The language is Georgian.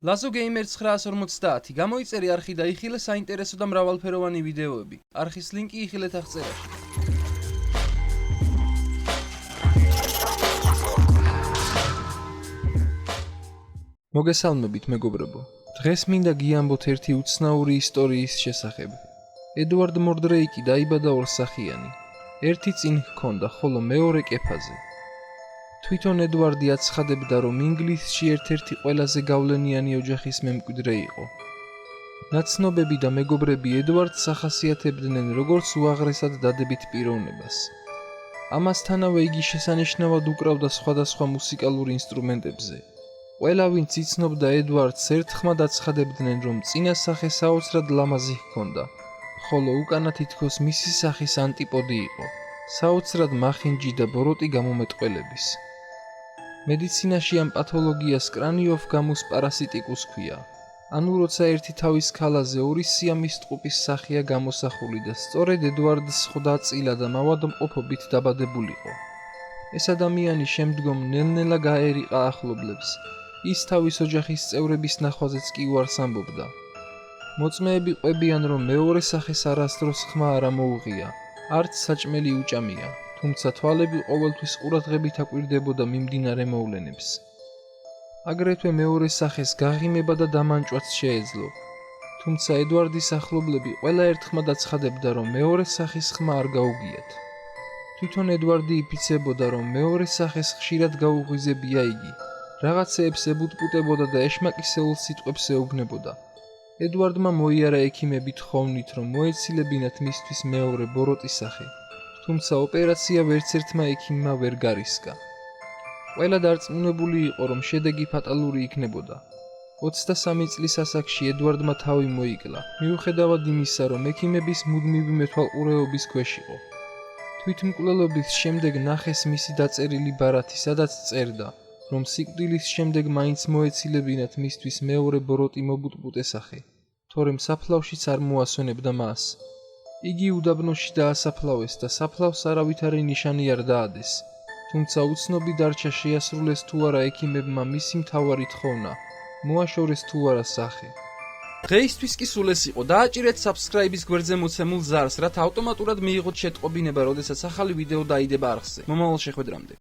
Lazo Gamer 950 გამოიწერე არხი და იხილე საინტერესო და მრავალფეროვანი ვიდეოები. არხის ლინკი იხილეთ აღწერაში. მოგესალმებით მეგობრებო. დღეს მინდა გიამბოთ ერთი უცნაური ისტორიის შესახებ. ედვარდ მორდრეიკი დაიბადა ორსახიანი. ერთი წინ ჰქონდა, ხოლო მეორე კეფაზე. თვითონ ედვარდი აცხადებდა, რომ ინგლისში ერთ-ერთი ყველაზე გავლენიანი ოჯახის მემკვიდრე იყო. ნაცნობები და მეგობრები ედვარდს ახასიათებდნენ როგორც უაღრესად დადებით პიროვნებას. ამასთანავე იგი შესანიშნავად უკრავდა სხვადასხვა მუსიკალურ ინსტრუმენტებზე. ყველა ვინც იცნობდა ედვარდს ერთხმად აცხადებდნენ, რომ წინა სახე საოცრად ლამაზი ჰქონდა, ხოლო უკანა თითქოს მისი სახის ანტიპოდი იყო, საოცრად მახინჯი და ბოროტი გამომეტყველების. მედიცინაში ამ პათოლოგიას კრანიოფგამუს პარასიტიკუს ჰქვია. ანუ როცა ერთი თავის ქალაზე ორი სიამის ტყუპის სახეა გამოსახული და სწორედ ედვარდს ხვდა წილა და მავადმყოფობით დაბადებულიყო. ეს ადამიანი შემდგომ ნელ-ნელა გაერიყა ახლობლებს. ის თავის ოჯახის წევრების ნახვაზეც კი უარს ამბობდა. მოწმეები ყვებიან, რომ მეორე სახეს არასდროს ხმა არ ამოუღია, არც საჭმელი უჭამია, თუმცა თვალები ყოველთვის ყურადღებით აკვირდებოდა მიმდინარე მოვლენებს. აგრეთვე მეორე სახეს გაღიმება და დამანჭვაც შეეძლო. თუმცა ედვარდის ახლობლები ყველა ერთხმად აცხადებდა, რომ მეორე სახის ხმა არ გაუგიათ. თვითონ ედვარდი იფიცებოდა, რომ მეორე სახეს ხშირად გაუღვიზებია იგი, რაღაცეებს ებუტპუტებოდა და ეშმაკისეულ სიტყვებს ეუბნებოდა. ედვარდმა მოიარა ექიმები თხოვნით, რომ მოეცილებინათ მისთვის მეორე ბოროტი სახე, თუმცა ოპერაცია ვერცერთმა ექიმმა ვერ გარისკა. ყველა დარწმუნებული იყო, რომ შედეგი ფატალური იქნებოდა. 23 წლის ასაკში ედვარდმა თავი მოიკლა, მიუხედავად იმისა, რომ ექიმების მუდმივი მეთვალყურეობის ქვეშ იყო. თვითმკვლელობის შემდეგ ნახეს მისი დაწერილი ბარათი, სადაც წერდა, რომ სიკვდილის შემდეგ მაინც მოეცილებინათ მისთვის მეორე ბოროტი მობუტპუტე სახე, თორემ საფლავშიც არ მოასვენებდა მას. იგი უდაბნოში დაასაფლავეს და საფლავს არავითარი ნიშანი არ დაადეს, თუმცა უცნობი დარჩა შეასრულეს თუ არა ექიმებმა მისი მთავარი თხოვნა, მოაშორეს თუ არა სახე. დღეისთვის კი სულ ეს იყო. დააჭირეთ subscribe-ის გვერდზე მოცემულ ზარს, რათა ავტომატურად მიიღოთ შეტყობინება, როდესაც ახალი ვიდეო დაიდება არხზე. მომავალ შეხვედრამდე.